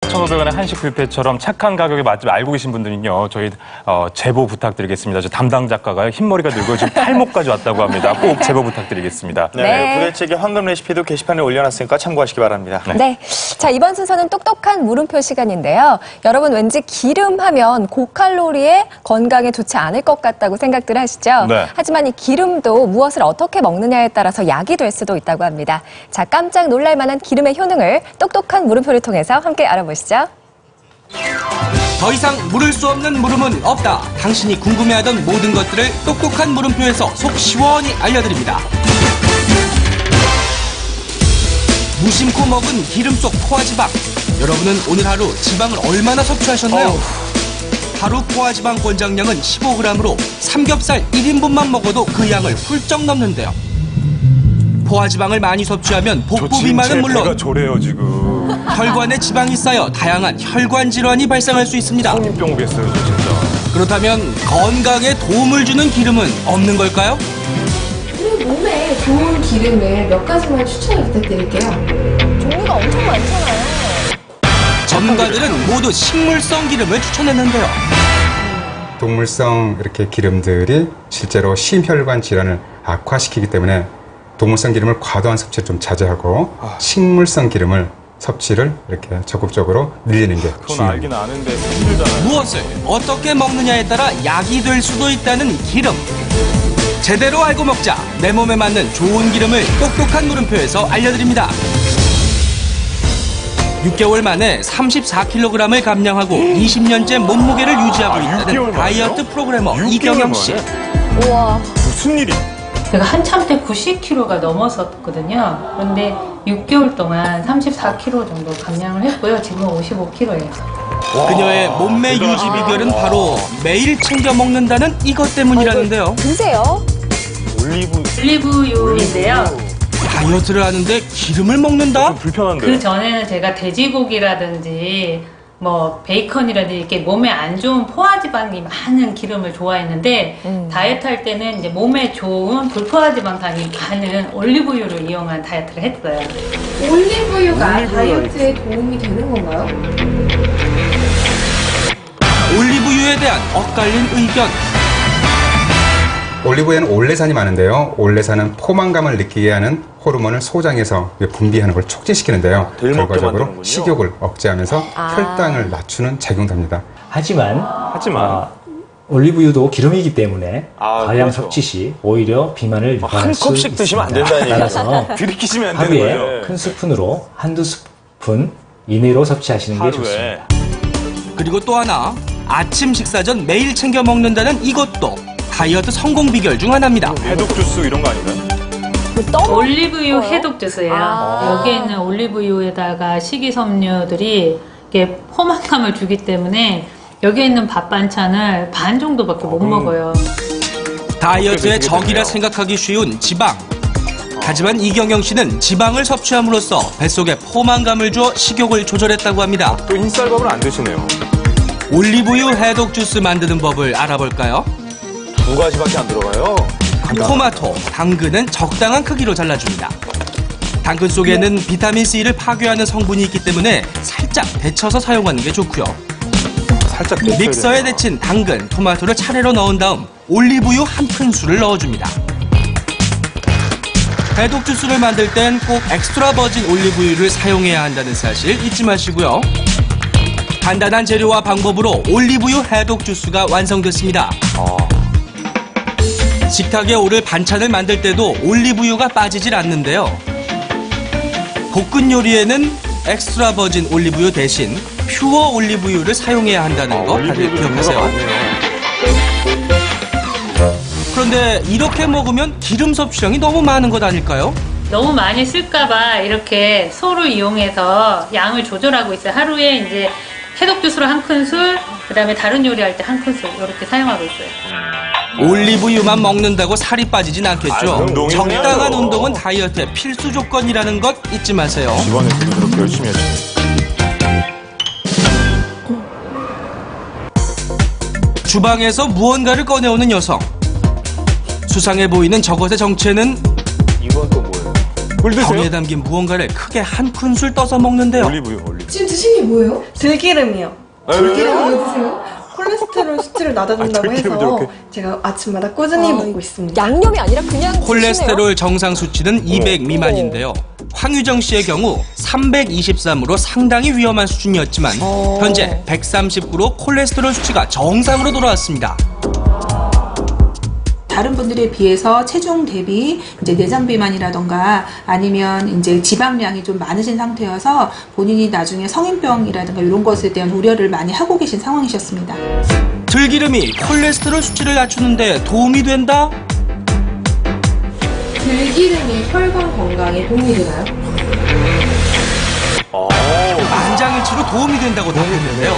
4,500원의 한식 뷔페처럼 착한 가격의 맛집 알고 계신 분들은요, 저희 제보 부탁드리겠습니다. 저 담당 작가가 흰머리가 늙어 지금 탈모까지 왔다고 합니다. 꼭 제보 부탁드리겠습니다. 네. 부대찌개 황금 레시피도 게시판에 올려놨으니까 참고하시기 바랍니다. 네. 자, 이번 순서는 똑똑한 물음표 시간인데요. 여러분 왠지 기름 하면 고칼로리에 건강에 좋지 않을 것 같다고 생각들 하시죠? 네. 하지만 이 기름도 무엇을 어떻게 먹느냐에 따라서 약이 될 수도 있다고 합니다. 자, 깜짝 놀랄 만한 기름의 효능을 똑똑한 물음표를 통해서 함께 알아보시죠. 더 이상 물을 수 없는 물음은 없다. 당신이 궁금해하던 모든 것들을 똑똑한 물음표에서 속 시원히 알려드립니다. 무심코 먹은 기름 속 포화지방. 여러분은 오늘 하루 지방을 얼마나 섭취하셨나요? 하루 포화지방 권장량은 15g으로 삼겹살 1인분만 먹어도 그 양을 훌쩍 넘는데요. 포화지방을 많이 섭취하면 복부 비만은 물론 조래요 지금. 혈관에 지방이 쌓여 다양한 혈관 질환이 발생할 수 있습니다. 성인병 오겠어요, 저 진짜. 그렇다면 건강에 도움을 주는 기름은 없는 걸까요? 몸에 좋은 기름을 몇 가지만 추천을 부탁드릴게요. 종류가 엄청 많잖아요. 전문가들은 모두 식물성 기름을 추천했는데요. 동물성 이렇게 기름들이 실제로 심혈관 질환을 악화시키기 때문에 동물성 기름을 과도한 섭취를 좀 자제하고 식물성 기름을 섭취를 이렇게 적극적으로 늘리는 게 그건 중요합니다. 알긴 아는데 힘들잖아요. 무엇을 어떻게 먹느냐에 따라 약이 될 수도 있다는 기름. 제대로 알고 먹자. 내 몸에 맞는 좋은 기름을 똑똑한 물음표에서 알려드립니다. 6개월 만에 34kg을 감량하고 20년째 몸무게를 유지하고 있다는 다이어트 프로그래머 이경영 씨. 우와. 무슨 일이? 제가 한참 때 90kg가 넘었었거든요. 그런데 6개월 동안 34kg 정도 감량을 했고요. 지금은 55kg예요. 그녀의 몸매 유지 비결은 바로 매일 챙겨 먹는다는 이것 때문이라는데요. 드세요. 올리브유인데요. 다이어트를 하는데 기름을 먹는다? 좀 불편한데. 그 전에는 제가 돼지고기라든지 뭐 베이컨이라든지 이렇게 몸에 안 좋은 포화지방이 많은 기름을 좋아했는데 다이어트 할 때는 이제 몸에 좋은 불포화지방산이 많은 올리브유를 이용한 다이어트를 했어요. 올리브유가 다이어트에 도움이 되는 건가요? 올리브유에 대한 엇갈린 의견. 올리브유에는 올레산이 많은데요. 올레산은 포만감을 느끼게 하는 호르몬을 소장해서 분비하는 걸 촉진시키는데요. 덜 먹게 결과적으로 만드는군요. 식욕을 억제하면서 혈당을 낮추는 작용도 합니다. 하지만 올리브유도 기름이기 때문에 과량 그렇죠. 섭취 시 오히려 비만을 유발할 수 컵씩 드시면 안 된다는 얘기죠. 따라서 들이키시면 안 되는 하루에 거예요. 큰 스푼으로 한두 스푼 이내로 섭취하시는 게 좋습니다. 하루에. 그리고 또 하나, 아침 식사 전 매일 챙겨 먹는다는 이것도 다이어트 성공 비결 중 하나입니다. 해독 주스 이런 거 아닌가요? 올리브유 해독 주스예요. 여기에 있는 올리브유에다가 식이섬유들이 이게 포만감을 주기 때문에 여기에 있는 밥 반찬을 반 정도밖에 못 먹어요. 다이어트의 적이라 생각하기 쉬운 지방. 하지만 이경영 씨는 지방을 섭취함으로써 뱃속에 포만감을 줘 식욕을 조절했다고 합니다. 또 흰쌀밥을 안 드시네요. 올리브유 해독 주스 만드는 법을 알아볼까요? 2가지밖에 안 들어가요. 토마토, 당근은 적당한 크기로 잘라줍니다. 당근 속에는 비타민C를 파괴하는 성분이 있기 때문에 살짝 데쳐서 사용하는 게 좋고요. 살짝 믹서에 데친 당근, 토마토를 차례로 넣은 다음 올리브유 한 큰술을 넣어줍니다. 해독 주스를 만들 땐 꼭 엑스트라 버진 올리브유를 사용해야 한다는 사실 잊지 마시고요. 간단한 재료와 방법으로 올리브유 해독 주스가 완성됐습니다. 식탁에 오를 반찬을 만들 때도 올리브유가 빠지질 않는데요. 볶은 요리에는 엑스트라 버진 올리브유 대신 퓨어 올리브유를 사용해야 한다는 거 다들 기억하세요. 그런데 이렇게 먹으면 기름 섭취량이 너무 많은 것 아닐까요? 너무 많이 쓸까봐 이렇게 소를 이용해서 양을 조절하고 있어요. 하루에 이제 해독 주스로 한 큰술, 그다음에 다른 요리할 때 한 큰술 이렇게 사용하고 있어요. 올리브유만 먹는다고 살이 빠지진 않겠죠. 운동이네요. 적당한 운동은 다이어트의 필수 조건이라는 것 잊지 마세요. 이번에도 그렇게 열심히 해주세요. 주방에서 무언가를 꺼내오는 여성. 수상해 보이는 저것의 정체는 이건 또 뭐예요? 물 드세요? 병에 담긴 무언가를 크게 한 큰술 떠서 먹는데요. 올리브유. 지금 드신 게 뭐예요? 들기름이요. 들기름 왜 드세요? 콜레스테롤 수치를 낮아준다고 들기름 해서 저렇게. 제가 아침마다 꾸준히 먹고 있습니다. 양념이 아니라 그냥 콜레스테롤 정상 수치는 200 미만인데요. 황유정 씨의 경우 323으로 상당히 위험한 수준이었지만 현재 139로 콜레스테롤 수치가 정상으로 돌아왔습니다. 다른 분들에 비해서 체중 대비 이제 내장 비만이라던가 아니면 이제 지방량이 좀 많으신 상태여서 본인이 나중에 성인병이라든가 이런 것에 대한 우려를 많이 하고 계신 상황이셨습니다. 들기름이 콜레스테롤 수치를 낮추는데 도움이 된다? 들기름이 혈관 건강에 도움이 되나요? 만장일치로 도움이 된다고 답했는데요.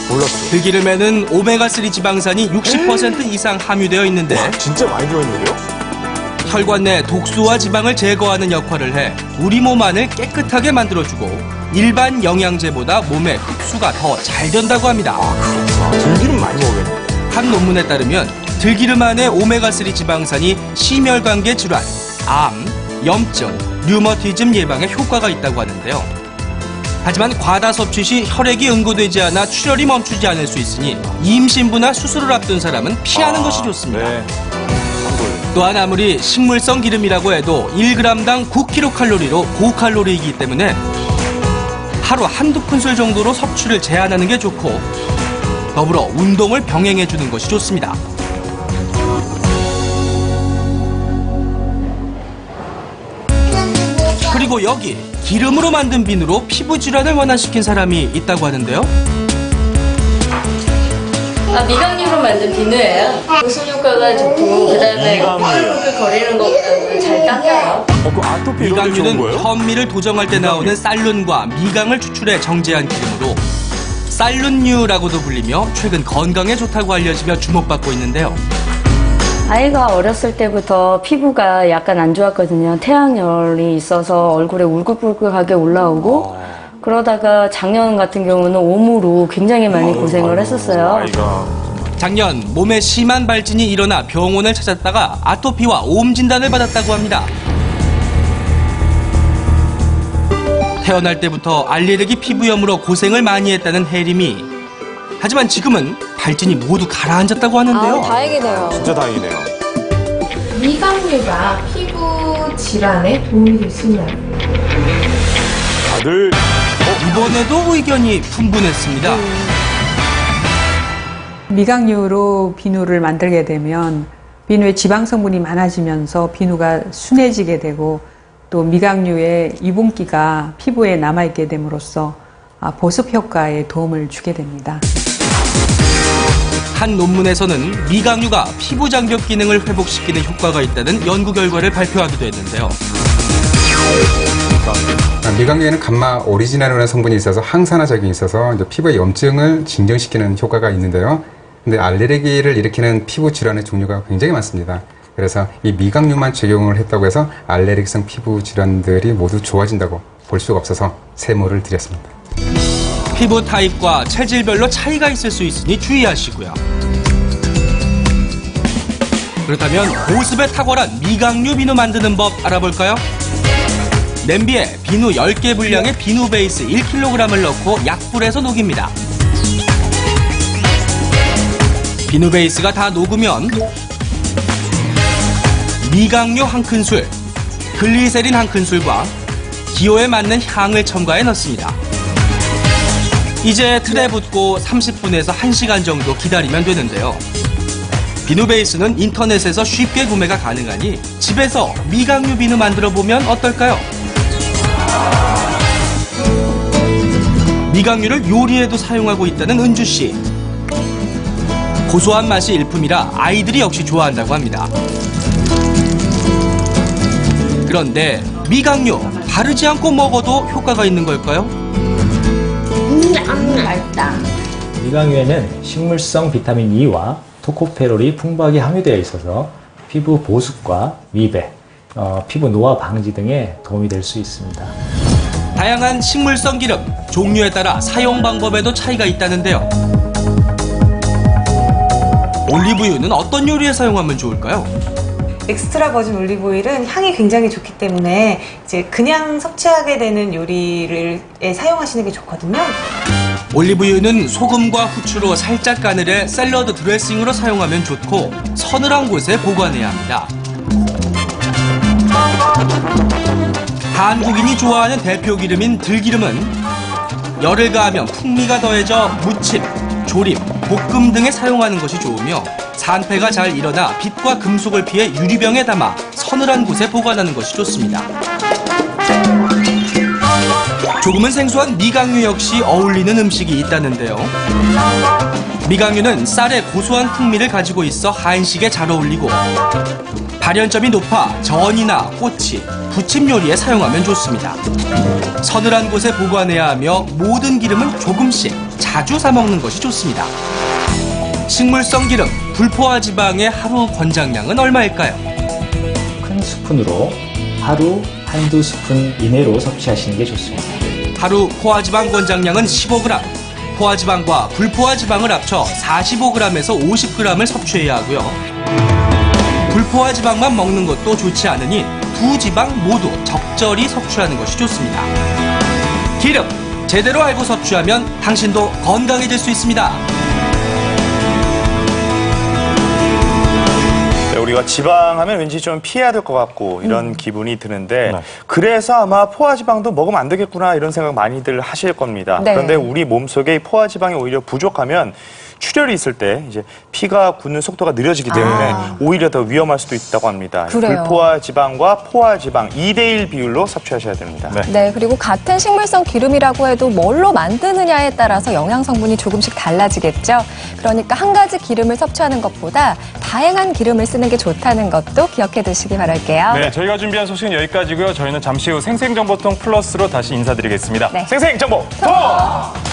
몰랐어. 들기름에는 오메가3 지방산이 60% 이상 함유되어 있는데 진짜 많이 들어있는데요? 혈관 내 독소와 지방을 제거하는 역할을 해 우리 몸 안을 깨끗하게 만들어주고 일반 영양제보다 몸에 흡수가 더 잘 된다고 합니다. 들기름 많이 먹어야겠네. 한 논문에 따르면 들기름 안의 오메가3 지방산이 심혈관계 질환, 암, 염증, 류머티즘 예방에 효과가 있다고 하는데요. 하지만 과다 섭취 시 혈액이 응고되지 않아 출혈이 멈추지 않을 수 있으니 임신부나 수술을 앞둔 사람은 피하는 것이 좋습니다. 네. 또한 아무리 식물성 기름이라고 해도 1g당 9kcal로 고칼로리이기 때문에 하루 한두 큰술 정도로 섭취를 제한하는 게 좋고 더불어 운동을 병행해 주는 것이 좋습니다. 그리고 여기 기름으로 만든 비누로 피부 질환을 완화시킨 사람이 있다고 하는데요. 미각류로 만든 비누예요. 보습 효과가 좋고 그다음에 펄펄 거리는 것보다는 잘 닦여요. 그 아토피 이런 데 좋은 미각류는 거예요? 현미를 도정할 때 나오는 쌀룬과 미강을 추출해 정제한 기름으로 쌀룬류라고도 불리며 최근 건강에 좋다고 알려지며 주목받고 있는데요. 아이가 어렸을 때부터 피부가 약간 안 좋았거든요. 태양열이 있어서 얼굴에 울긋불긋하게 올라오고 그러다가 작년 같은 경우는 옴으로 굉장히 많이 고생을 했었어요. 아이가. 작년 몸에 심한 발진이 일어나 병원을 찾았다가 아토피와 옴 진단을 받았다고 합니다. 태어날 때부터 알레르기 피부염으로 고생을 많이 했다는 혜림이. 하지만 지금은 발진이 모두 가라앉았다고 하는데요. 다행이네요. 진짜 다행이네요. 미각류가 피부 질환에 도움이 될 수 있나요? 다들 이번에도 의견이 분분했습니다. 미각류로 비누를 만들게 되면 비누에 지방 성분이 많아지면서 비누가 순해지게 되고 또 미각류의 유분기가 피부에 남아있게 됨으로써 보습 효과에 도움을 주게 됩니다. 한 논문에서는 미각류가 피부 장벽 기능을 회복시키는 효과가 있다는 연구 결과를 발표하기도 했는데요. 미각류에는 감마 오리지널이라는 성분이 있어서 항산화 작용이 있어서 이제 피부의 염증을 진정시키는 효과가 있는데요. 근데 알레르기를 일으키는 피부 질환의 종류가 굉장히 많습니다. 그래서 이 미각류만 적용을 했다고 해서 알레르기성 피부 질환들이 모두 좋아진다고 볼 수가 없어서 세모를 드렸습니다. 피부 타입과 체질별로 차이가 있을 수 있으니 주의하시고요. 그렇다면 보습에 탁월한 미각류 비누 만드는 법 알아볼까요? 냄비에 비누 10개 분량의 비누 베이스 1kg을 넣고 약불에서 녹입니다. 비누 베이스가 다 녹으면 미각류 1큰술, 글리세린 1큰술과 기호에 맞는 향을 첨가해 넣습니다. 이제 틀에 붓고 30분에서 1시간 정도 기다리면 되는데요. 비누 베이스는 인터넷에서 쉽게 구매가 가능하니 집에서 미각류 비누 만들어 보면 어떨까요? 미각류를 요리에도 사용하고 있다는 은주 씨. 고소한 맛이 일품이라 아이들이 역시 좋아한다고 합니다. 그런데 미각류 바르지 않고 먹어도 효과가 있는 걸까요? 맛있다. 미각류에는 식물성 비타민 E와 토코페롤이 풍부하게 함유되어 있어서 피부 보습과 미백, 피부 노화 방지 등에 도움이 될 수 있습니다. 다양한 식물성 기름, 종류에 따라 사용 방법에도 차이가 있다는데요. 올리브유는 어떤 요리에 사용하면 좋을까요? 엑스트라 버진 올리브오일은 향이 굉장히 좋기 때문에 이제 그냥 섭취하게 되는 요리를 사용하시는 게 좋거든요. 올리브유는 소금과 후추로 살짝 간을 해 샐러드 드레싱으로 사용하면 좋고 서늘한 곳에 보관해야 합니다. 한국인이 좋아하는 대표 기름인 들기름은 열을 가하면 풍미가 더해져 무침, 조림, 볶음 등에 사용하는 것이 좋으며 산패가 잘 일어나 빛과 금속을 피해 유리병에 담아 서늘한 곳에 보관하는 것이 좋습니다. 조금은 생소한 미강유 역시 어울리는 음식이 있다는데요. 미강유는 쌀의 고소한 풍미를 가지고 있어 한식에 잘 어울리고 발연점이 높아 전이나 꼬치, 부침 요리에 사용하면 좋습니다. 서늘한 곳에 보관해야 하며 모든 기름은 조금씩 자주 사 먹는 것이 좋습니다. 식물성 기름, 불포화 지방의 하루 권장량은 얼마일까요? 큰 스푼으로 하루 한두 스푼 이내로 섭취하시는 게 좋습니다. 하루 포화지방 권장량은 15g, 포화지방과 불포화지방을 합쳐 45g에서 50g을 섭취해야 하고요. 불포화지방만 먹는 것도 좋지 않으니 두 지방 모두 적절히 섭취하는 것이 좋습니다. 기름, 제대로 알고 섭취하면 당신도 건강해질 수 있습니다. 우리가 지방하면 왠지 좀 피해야 될 것 같고 이런 기분이 드는데 그래서 아마 포화지방도 먹으면 안 되겠구나 이런 생각 많이들 하실 겁니다. 네. 그런데 우리 몸속에 이 포화지방이 오히려 부족하면 출혈이 있을 때 이제 피가 굳는 속도가 느려지기 때문에 오히려 더 위험할 수도 있다고 합니다. 그래요. 불포화지방과 포화지방 2대1 비율로 섭취하셔야 됩니다. 네, 그리고 같은 식물성 기름이라고 해도 뭘로 만드느냐에 따라서 영양 성분이 조금씩 달라지겠죠. 그러니까 한 가지 기름을 섭취하는 것보다 다양한 기름을 쓰는 게 좋다는 것도 기억해 두시기 바랄게요. 네, 저희가 준비한 소식은 여기까지고요. 저희는 잠시 후 생생정보통 플러스로 다시 인사드리겠습니다. 네. 생생정보통!